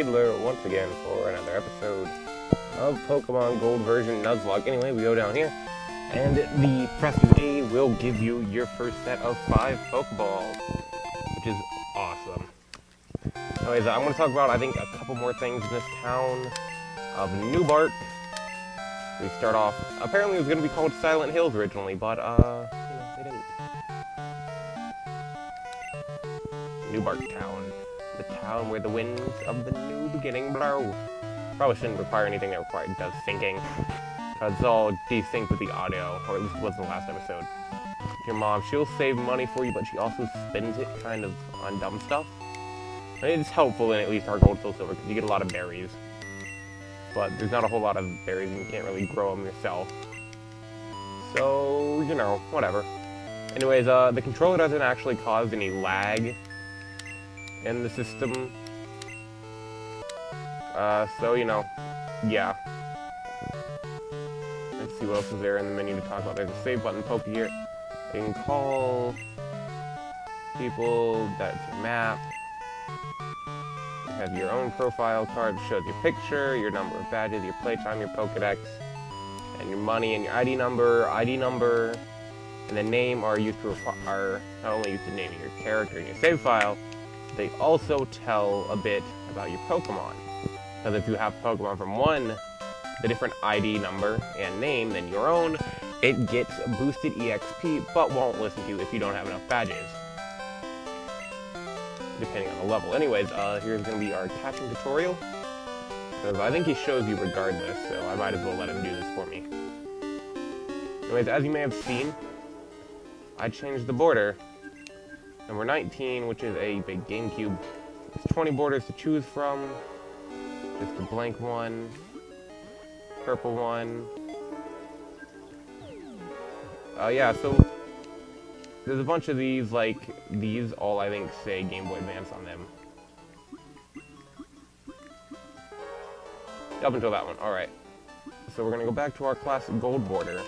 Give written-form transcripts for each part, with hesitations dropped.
Teedler once again for another episode of Pokemon Gold version Nuzlocke. Anyway, we go down here, and the Press A will give you your first set of 5 Pokeballs, which is awesome. Anyways, I'm going to talk about, I think, a couple more things in this town of Nuzlocke. We start off, apparently it was going to be called Silent Hills originally, but, they didn't. Nuzlocke Town. The town where the winds of the new beginning blow. Probably shouldn't require anything that does syncing, because it's all desynced with the audio, or at least it was in the last episode. Your mom, she'll save money for you, but she also spends it kind of on dumb stuff. And it's helpful in at least our gold soul silver, because you get a lot of berries. But there's not a whole lot of berries, and you can't really grow them yourself. So, you know, whatever. Anyways, the controller doesn't actually cause any lag in the system. So, you know, yeah. Let's see what else is there in the menu to talk about. There's a save button, Poke here. You can call people, that's your map. You have your own profile card, shows your picture, your number of badges, your playtime, your Pokedex, and your money and your ID number, and the name are used to are not only used to name your character in your save file, they also tell a bit about your Pokemon. Because if you have Pokemon from the different ID number and name than your own, it gets boosted EXP, but won't listen to you if you don't have enough badges. Depending on the level. Anyways, here's going to be our catching tutorial. Because I think he shows you regardless, so I might as well let him do this for me. Anyways, as you may have seen, I changed the border. Number 19, which is a big GameCube. There's 20 borders to choose from. Just a blank one. Purple one. Yeah, so there's a bunch of these, like, these all, I think, say Game Boy Advance on them. Up until that one, alright. So we're gonna go back to our classic gold border.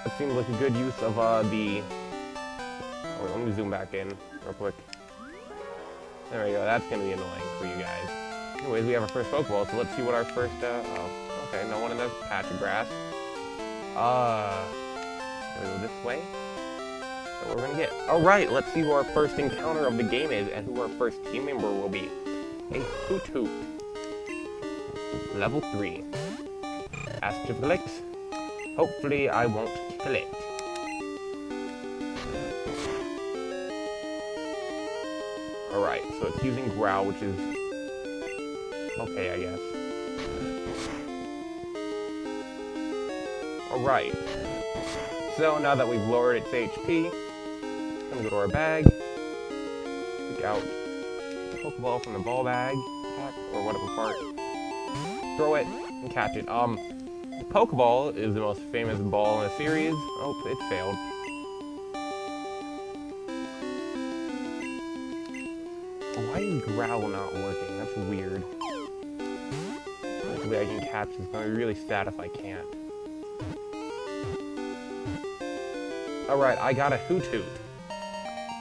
It seems like a good use of, the... Oh, let me zoom back in real quick. There we go, that's gonna be annoying for you guys. Anyways, we have our first Pokeball, so let's see what our first, oh, okay, no one in that patch of grass. Gonna go this way. So what we're gonna get. Alright, let's see who our first encounter of the game is, and who our first team member will be. A Hoot. Level 3. Astroflix. Hopefully I won't kill it. Alright, so it's using Growl, which is okay, I guess. Alright. So now that we've lowered its HP, I'm gonna go to our bag, pick out the Pokeball from the ball bag, pack, or whatever part, throw it, and catch it. The Pokeball is the most famous ball in the series. Oh, it failed. Why is Growl not working? That's weird. Hopefully I can catch this. It's gonna be really sad if I can't. Alright, I got a Hoot.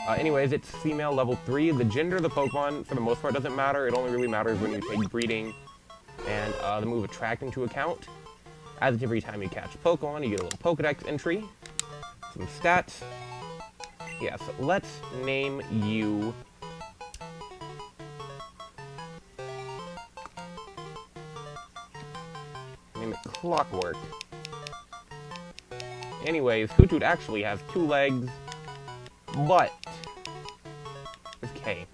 Anyways, it's female level 3. The gender of the Pokemon, for the most part, doesn't matter. It only really matters when you take breeding and the move Attract into account. As every time you catch a Pokemon, you get a little Pokedex entry, some stats. Yeah, so let's name you... Name it Clockwork. Anyways, Hoot actually has 2 legs, but okay.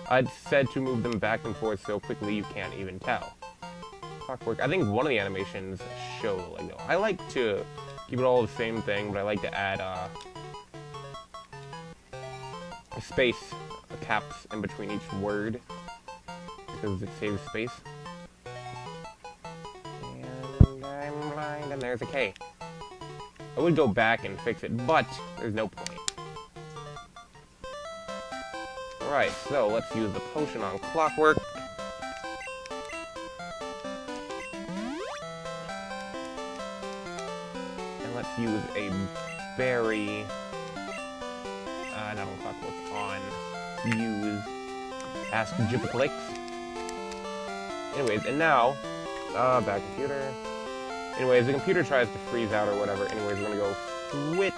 I'd said to move them back and forth so quickly you can't even tell. Clockwork, I think one of the animations show the leg though. I like to keep it all the same thing, but I like to add a space, caps in between each word, because it saves space. And I'm blind, and there's a K. I would go back and fix it, but there's no point. Alright, so let's use the potion on Clockwork. And let's use a berry... not on Clockwork, on use Ask Jupiclix. Anyways, and now, back computer. Anyways, the computer tries to freeze out or whatever. Anyways, we're gonna go switch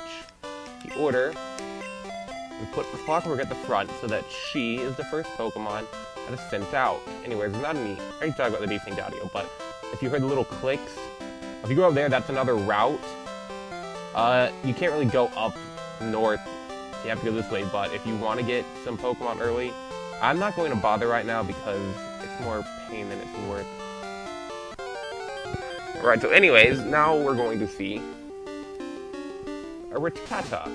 the order and put Clockwork at the front so that she is the first Pokemon that is sent out. Anyways, there's not any, I already talked about the desync audio, but if you heard the little clicks, if you go up there, that's another route. You can't really go up north, so you have to go this way, but if you want to get some Pokemon early, I'm not going to bother right now because it's more pain than it's worth. Alright, so anyways, now we're going to see a Rattata.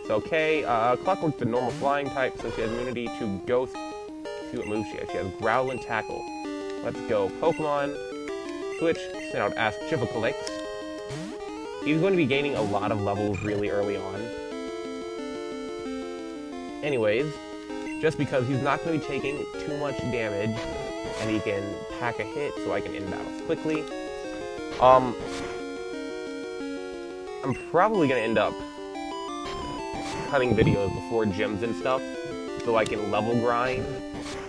So, okay, Clockwork's the normal flying type, so she has immunity to Ghost. See what moves she has. She has Growl and Tackle. Let's go Pokemon. Switch, send out Ask Jupiclix. He's going to be gaining a lot of levels really early on. Anyways, just because he's not going to be taking too much damage, and he can pack a hit so I can end battles quickly. I'm probably going to end up cutting videos before gyms and stuff, so I can level grind.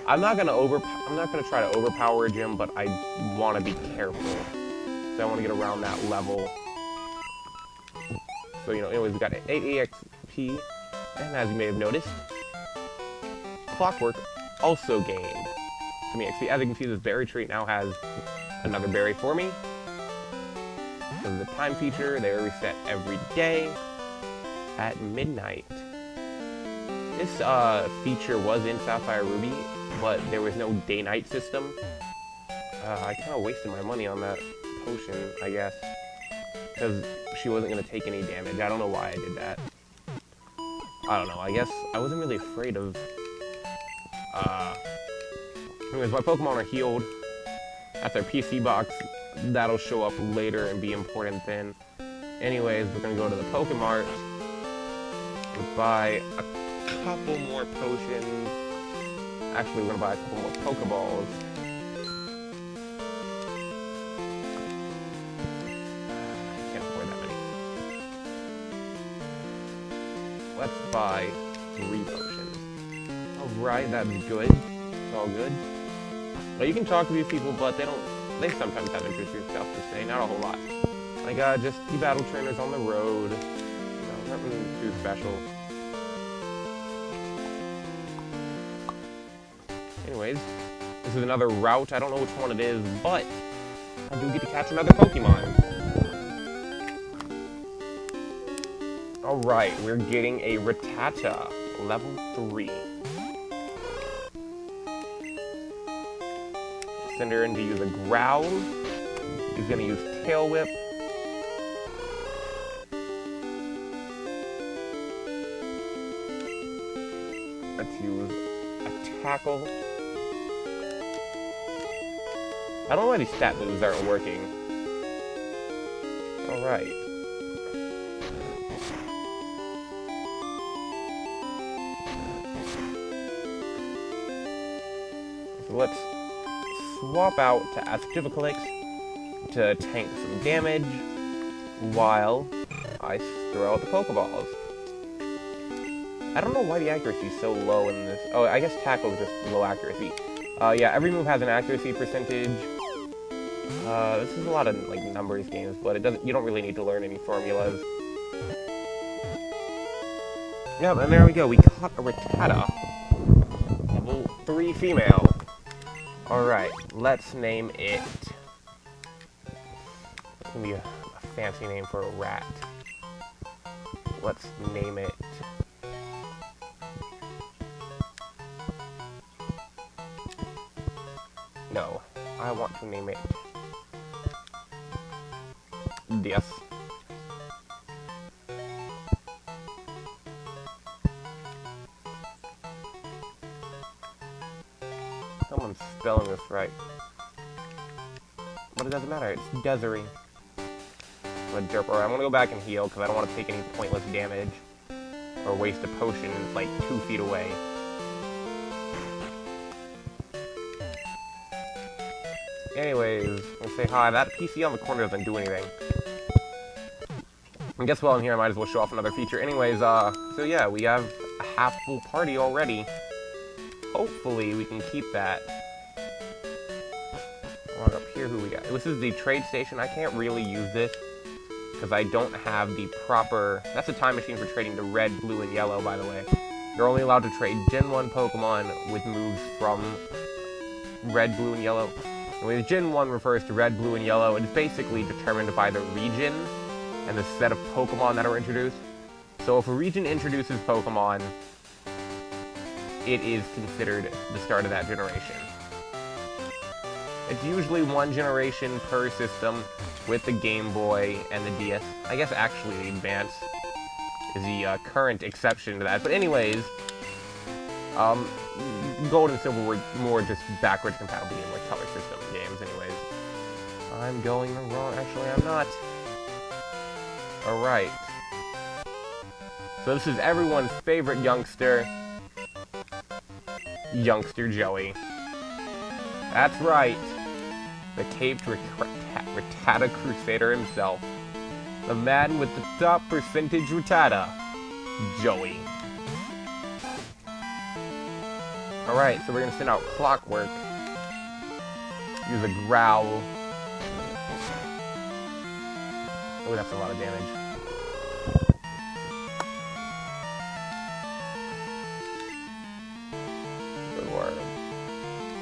I'm not gonna try to overpower a gym, but I want to be careful. So I want to get around that level. So, you know, anyways, we got 8 EXP, and as you may have noticed, Clockwork also gained some EXP. As you can see, this berry tree now has another berry for me. So the time feature, they are reset every day at midnight. This feature was in Sapphire Ruby, but there was no day-night system. I kind of wasted my money on that potion, I guess, because she wasn't going to take any damage. I don't know why I did that. I don't know, I guess I wasn't really afraid of... Anyways, my Pokemon are healed. That's our PC box. That'll show up later and be important then. Anyways, we're going to go to the Pokemart. Buy a couple more potions. Actually, we're gonna buy a couple more Pokeballs. I can't afford that many. Let's buy 3 potions. Alright, that's good. It's all good. Well, you can talk to these people, but they sometimes have interesting stuff to say, not a whole lot. Like, just the battle trainers on the road. No, nothing too special. Anyways, this is another route. I don't know which one it is, but I do get to catch another Pokemon. Alright, we're getting a Rattata, level 3. Send her in to use a Growl. He's going to use Tail Whip. Let's use a Tackle. I don't know why these stat moves aren't working. Alright. So let's swap out to Ask Jupiclix to tank some damage while I throw out the Pokeballs. I don't know why the accuracy is so low in this. Oh, I guess Tackle is just low accuracy. Yeah, every move has an accuracy percentage. This is a lot of like numbers games, but you don't really need to learn any formulas. Yeah, and there we go. We caught a Rattata. Level 3 female. Alright, let's name it. It's gonna be a fancy name for a rat. Let's name it. No, I want to name it. Yes. Someone's spelling this right. But it doesn't matter, it's Desiree. I'm a derp. Alright, I'm gonna go back and heal because I don't want to take any pointless damage. Or waste a potion like 2 feet away. Anyways, let's say hi. That PC on the corner doesn't do anything. I guess while I'm here, I might as well show off another feature. Anyways, so yeah, we have a half full party already. hopefully we can keep that. Walk up here, who we got? This is the trade station. I can't really use this because I don't have the proper... That's a time machine for trading the red, blue, and yellow, by the way. You're only allowed to trade Gen 1 Pokemon with moves from red, blue, and yellow. And when Gen 1 refers to red, blue, and yellow, it's basically determined by the region and the set of Pokemon that are introduced. So if a region introduces Pokemon, it is considered the start of that generation. It's usually one generation per system with the Game Boy and the DS. I guess actually the Advance is the current exception to that. But anyways, Gold and Silver were more just backwards compatible Game Boy Color system games anyways. I'm going the wrong... Actually, I'm not. Alright. So this is everyone's favorite youngster. Youngster Joey. That's right. The caped Rattata Crusader himself. The man with the top percentage Rattata. Joey. Alright, so we're gonna send out Clockwork. Use a Growl. Oh, that's a lot of damage.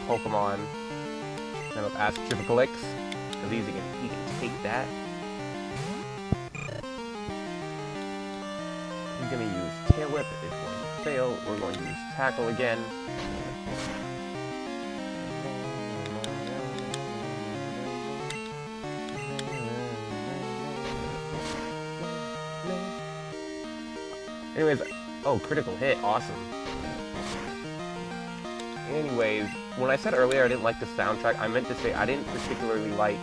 Pokemon. Send up Astripicalix. Because he can take that. He's going to use Tail Whip. It's going to fail. We're going to use Tackle again. Anyways, oh, critical hit. Awesome. Anyways, when I said earlier I didn't like the soundtrack, I meant to say I didn't particularly like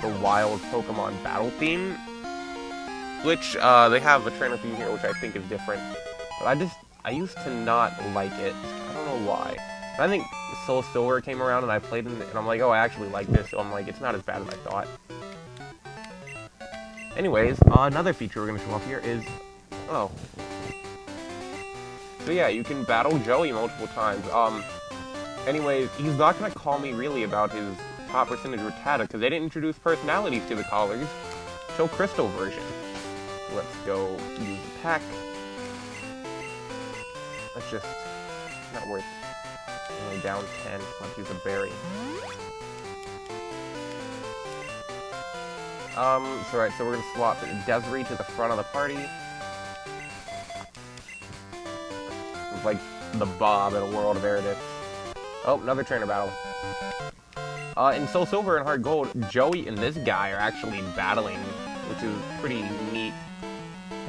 the Wild Pokemon battle theme, which, they have a trainer theme here, which I think is different, but I used to not like it. I don't know why. And I think Soul Silver came around and I played it, and I'm like, oh, I actually like this, so I'm like, it's not as bad as I thought. Anyways, another feature we're going to show off here is, oh. So yeah, you can battle Joey multiple times. Anyways, he's not going to call me really about his top percentage Rattata, because they didn't introduce personalities to the callers till Crystal version. Let's go use the pack. That's just not worth only down 10. Let's use a berry. So right, so we're going to swap Desiree to the front of the party. It's like the Bob in a world of Eridix. Oh, another trainer battle. In Soul Silver and Heart Gold, Joey and this guy are actually battling, which is pretty neat.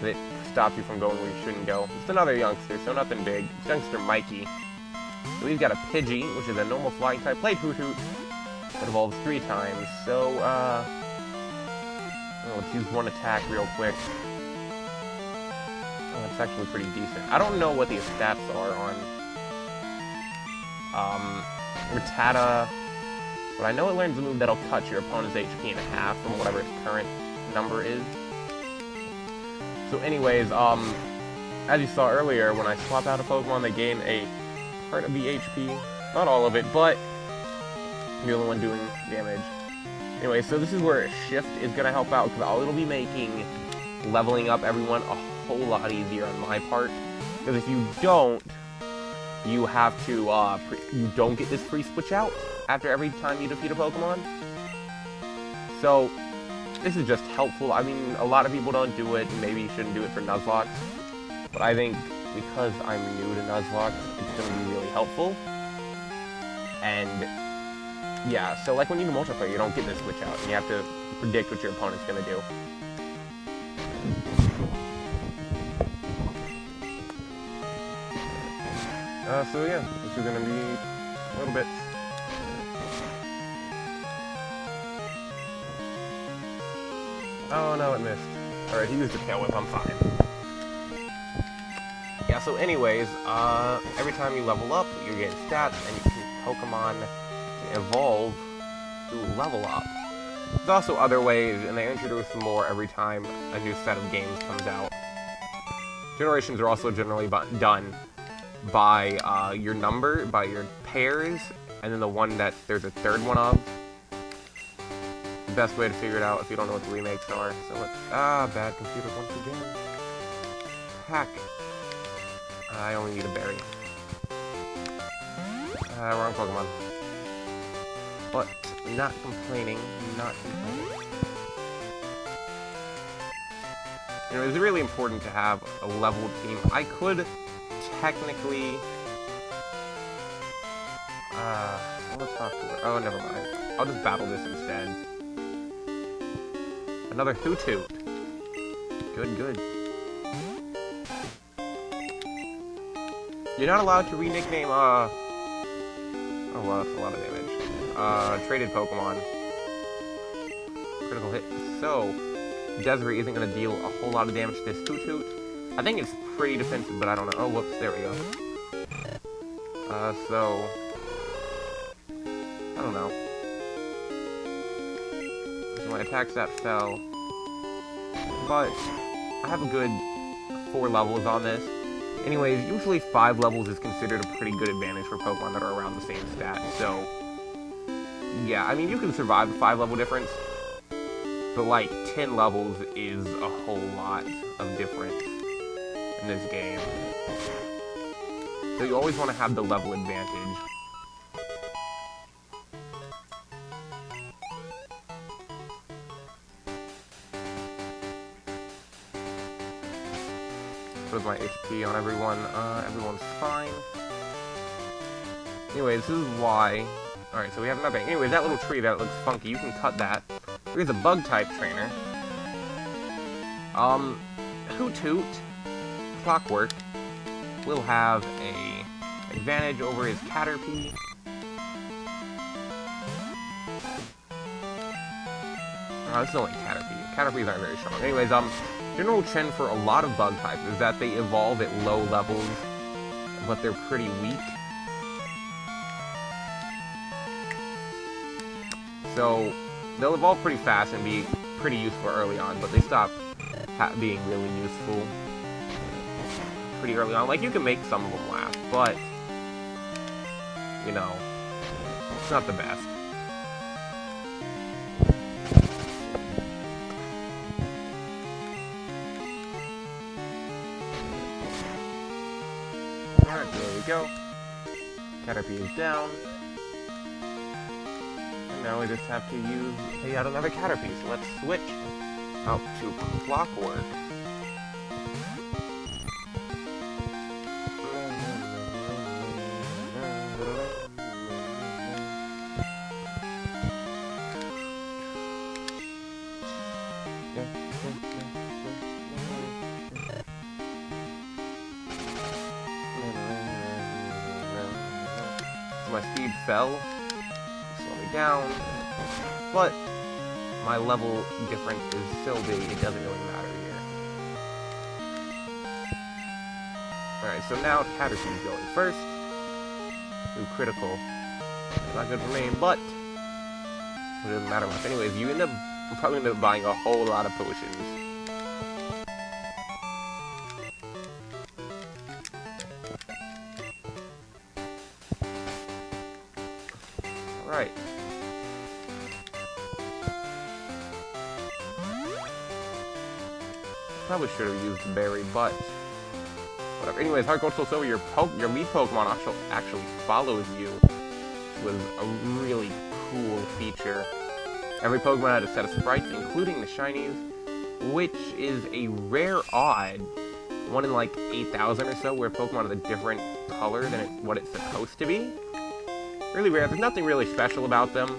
It stops you from going where you shouldn't go. It's another youngster, so nothing big. It's youngster Mikey. So he's got a Pidgey, which is a normal flying type. Played Hoot Hoot. It evolves 3 times. So, let's use one attack real quick. Oh, that's actually pretty decent. I don't know what the stats are on Rattata, but I know it learns a move that'll cut your opponent's HP in half from whatever its current number is. So anyways, as you saw earlier, when I swap out a Pokemon, they gain a part of the HP. Not all of it, but the only one doing damage. Anyway, so this is where Shift is going to help out, because it'll be making leveling up everyone a whole lot easier on my part. Because if you don't, you have to, you don't get this free switch out after every time you defeat a Pokemon. So, this is just helpful. I mean, a lot of people don't do it, and maybe you shouldn't do it for Nuzlockes. But I think, because I'm new to Nuzlockes, it's going to be really helpful. And, yeah, so like when you do multiplayer, you don't get this switch out, and you have to predict what your opponent's going to do. So yeah, this is going to be a little bit. Oh no, it missed. Alright, he used a Tail Whip, I'm fine. Yeah, so anyways, every time you level up, you're getting stats, and you can Pokemon evolve to level up. There's also other ways, and they introduce more every time a new set of games comes out. Generations are also generally done by your number, by your pairs, and then the one that there's a third one of. The best way to figure it out if you don't know what the remakes are. So let's... bad computer once again. Hack. I only need a berry. Wrong Pokemon. But, not complaining, not complaining. You know, it's really important to have a leveled team. I could technically... let's talk to her. Oh, never mind. I'll just battle this instead. Another Hoot-Toot. Good, good. You're not allowed to re-nickname, oh, well, that's a lot of damage. Traded Pokemon. Critical hit. So, Desiree isn't going to deal a whole lot of damage to this Hoot-Toot. I think it's pretty defensive, but I don't know. Oh, whoops, there we go. So... I don't know. So my attack stat fell. But I have a good 4 levels on this. Anyways, usually 5 levels is considered a pretty good advantage for Pokemon that are around the same stat. So, yeah, I mean, you can survive a 5-level difference. But, like, 10 levels is a whole lot of difference in this game. So you always want to have the level advantage. Put my HP on everyone. Everyone's fine. Anyway, this is why... Alright, so we have nothing. Anyway, that little tree that looks funky, you can cut that. Here's a Bug-type trainer. Hoot-Toot, Clockwork, will have a advantage over his Caterpie. Oh, this is only Caterpie. Caterpies aren't very strong. Anyways, general trend for a lot of bug types is that they evolve at low levels, but they're pretty weak. So, they'll evolve pretty fast and be pretty useful early on, but they stop being really useful pretty early on. Like, you can make some of them last, but, you know, it's not the best. Alright, there we go. Caterpie is down. And now we just have to take out another Caterpie. So let's switch out to Clockwork. My speed fell, slow me down, but my level difference is still big, it doesn't really matter here. Alright, so now Caterpie's going first. Ooh, critical. Not good for me, but it doesn't matter much. Anyways, you probably end up buying a whole lot of potions. Right. Probably should have used the berry, but whatever. Anyways, Heart Gold Soul, your lead Pokemon actually follows you. Which was a really cool feature. Every Pokemon had a set of sprites, including the shinies, which is a rare odd. One in like 8,000 or so, where Pokemon have a different color than what it's supposed to be. Really rare. There's nothing really special about them,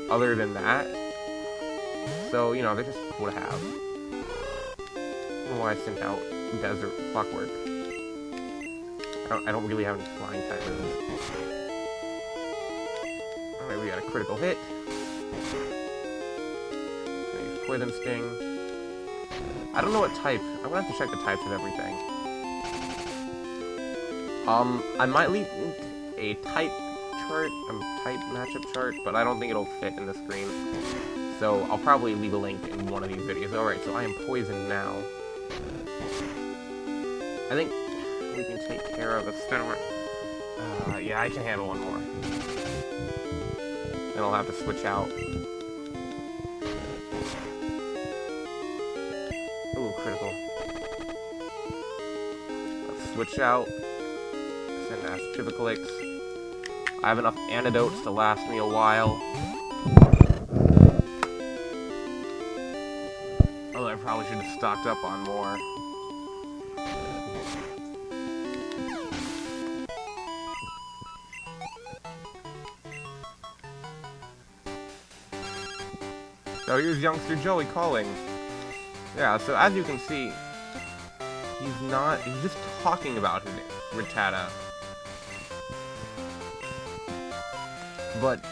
other than that. So, you know, they're just cool to have. I don't know why I sent out Desert Clockwork. I don't really have any flying type moves. Alright, we got a critical hit. Poison Sting. I don't know what type. I'm gonna have to check the types of everything. I might leave a type chart, type matchup chart, but I don't think it'll fit in the screen. So I'll probably leave a link in one of these videos. Alright, so I am poisoned now. I think we can take care of. Yeah, I can handle one more. Then I'll have to switch out. Ooh, critical. Let's switch out. Send that Nuzlockes. I have enough antidotes to last me a while. Although I probably should have stocked up on more. So here's youngster Joey calling. Yeah, so as you can see, he's just talking about Rattata. But,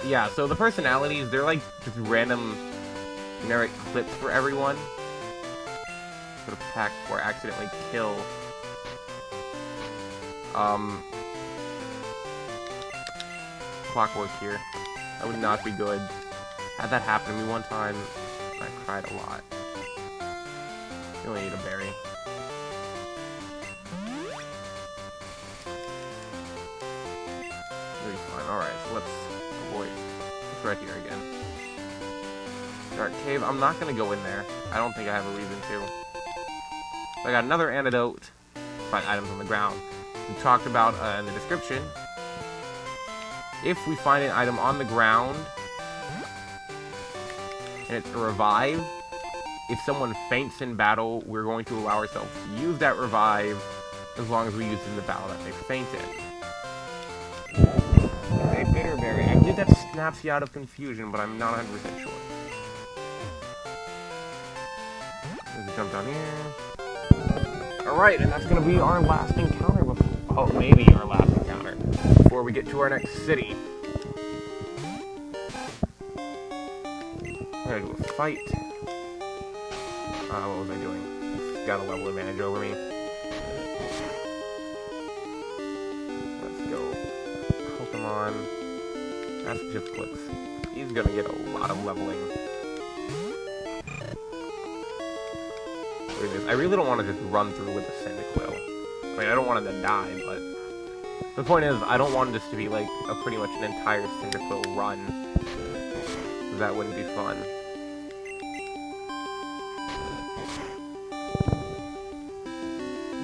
yeah, so the personalities, they're like just random generic clips for everyone. Put a pack or accidentally kill. Clockwork here. That would not be good. Had that happen to me one time, I cried a lot. You only need a berry. Really fine. Alright, so let's avoid. It's right here again. Dark Cave. I'm not gonna go in there. I don't think I have a reason to. So I got another antidote. Find items on the ground. We talked about in the description. If we find an item on the ground, and it's a revive, if someone faints in battle, we're going to allow ourselves to use that revive as long as we use it in the battle that they fainted. A bitterberry. I believe that snaps you out of confusion, but I'm not 100% sure. Let's jump down here. Alright, and that's going to be our last encounter before... Oh, maybe our last encounter. Before we get to our next city. We're gonna do a fight. What was I doing? Got a level advantage over me. Let's go. Pokemon. That's Nuzlockes. He's gonna get a lot of leveling. Look at this. I really don't want to just run through with a Cyndaquil. I mean, I don't want him to die, but... The point is, I don't want this to be like pretty much an entire Cyndaquil run. That wouldn't be fun.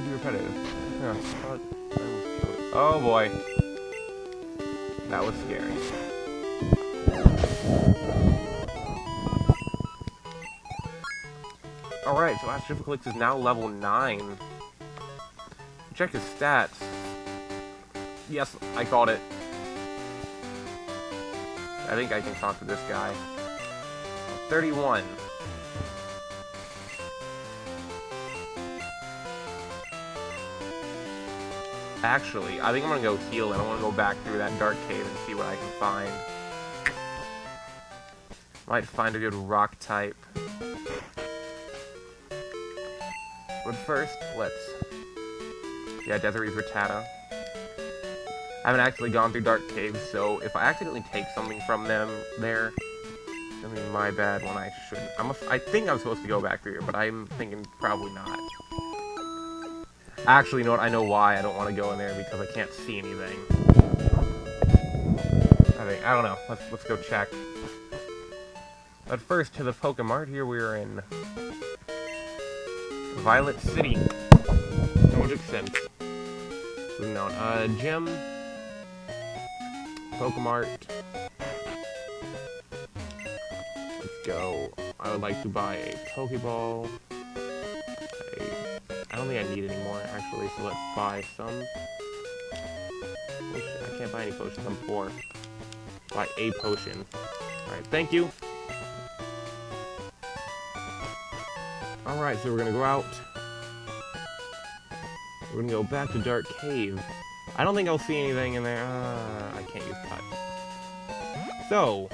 Be repetitive. Yeah. Oh boy. That was scary. Alright, so Nuzlockes is now level 9. Check his stats. Yes, I called it. I think I can talk to this guy. 31. Actually, I think I'm gonna go heal and I want to go back through that dark cave and see what I can find. Might find a good rock type. But first, let's... Yeah, Desiree's Rattata. I haven't actually gone through dark caves, so if I accidentally take something from them there, it's gonna be my bad when I shouldn't. I think I'm supposed to go back through here, but I'm thinking probably not. Actually, you know what? I know why I don't want to go in there, because I can't see anything. I don't know. Let's go check. But first, to the Pokémart. Here we are in Violet City. Logic sense. Unknown. Gym. Pokémart. Let's go. I would like to buy a Pokeball. I don't think I need any more, actually, so let's buy some. I can't buy any potions, I'm poor. Buy a potion. Alright, thank you. Alright, so we're gonna go out. We're gonna go back to Dark Cave. I don't think I'll see anything in there. I can't use touch. So,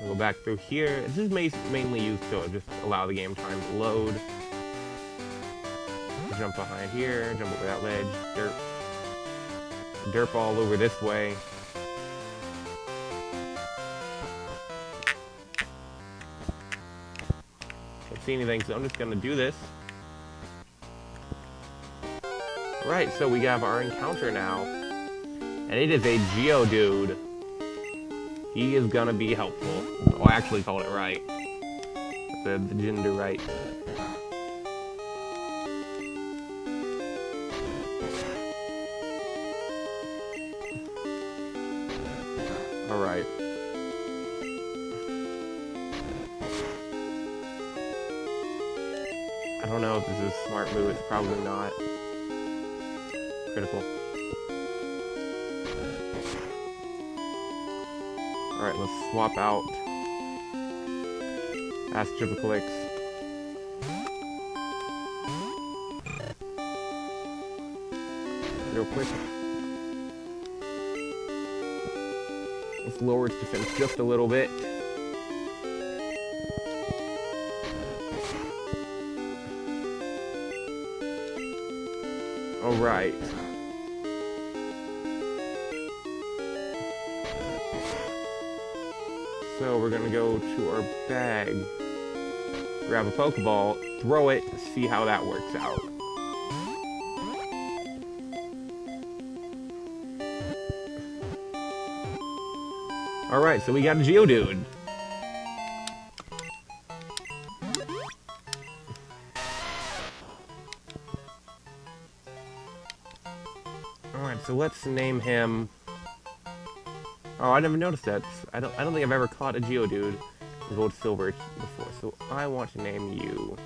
we'll go back through here. This is mainly used to just allow the game time to load. Jump behind here, jump over that ledge, derp all over this way. can't see anything, so I'm just gonna do this. Right, so we have our encounter now. And it is a Geodude. He is gonna be helpful. Oh, I actually called it right. The gender right. Alright. I don't know if this is a smart move. It's probably not. Critical. Alright, let's swap out Astripicalix. Real quick. Let's lower its defense just a little bit. Alright. So we're gonna go to our bag, grab a Pokeball, throw it, see how that works out. Alright, so we got a Geodude. Alright, so let's name him... Oh, I never noticed that. I don't think I've ever caught a Geodude in Gold Silver before, so I want to name you...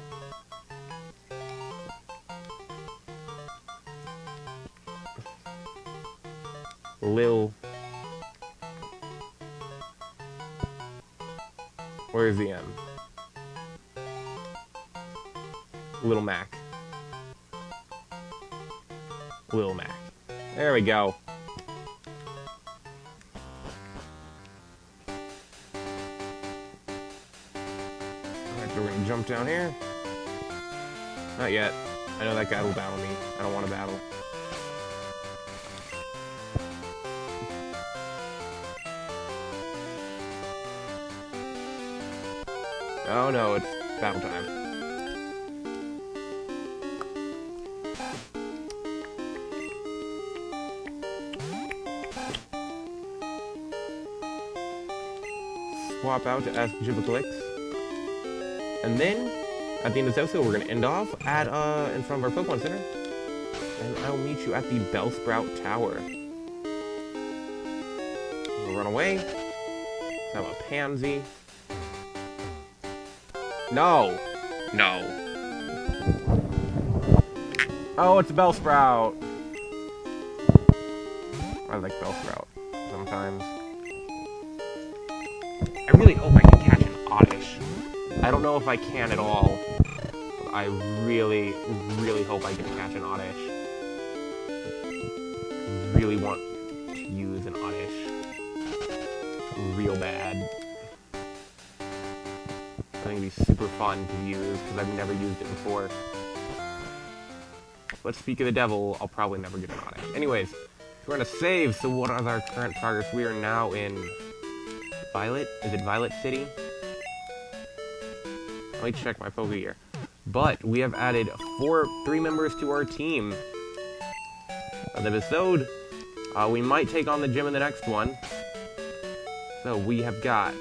Lil... Where's the M? Little Mac. Lil Mac. There we go. Alright, so we're gonna jump down here. Not yet. I know that guy will battle me. I don't want to battle. Oh no, it's battle time. Swap out to Astripicalix. And then, at the end of this episode, we're going to end off at in front of our Pokemon Center. And I will meet you at the Bellsprout Tower. We'll run away. Let's have a Pansy. No! No. Oh, it's a Bellsprout! I like Bellsprout sometimes. I really hope I can catch an Oddish. I don't know if I can at all. But I really, really hope I can catch an Oddish. Really want to use an Oddish. Real bad. I think it'd be super fun to use, because I've never used it before. But speak of the devil, I'll probably never get an Oddish. Anyways, we're gonna save, so what is our current progress? We are now in Violet? Is it Violet City? Let me check my Pokegear. But we have added 3 members to our team. Of the episode, we might take on the gym in the next one. So we have got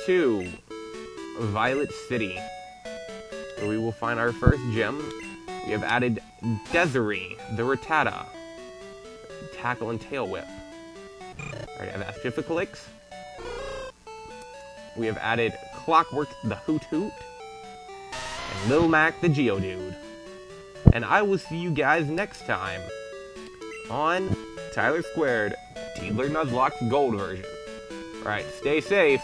2 Violet City, where we will find our first gym. We have added Desiree, the Rattata, Tackle and Tail Whip. Alright, I have Astripicalix. We have added Clockwork, the Hoot Hoot, and Lil Mac, the Geodude. And I will see you guys next time on Tyler Squared, Teedler Nuzlockes Gold version. Alright, stay safe.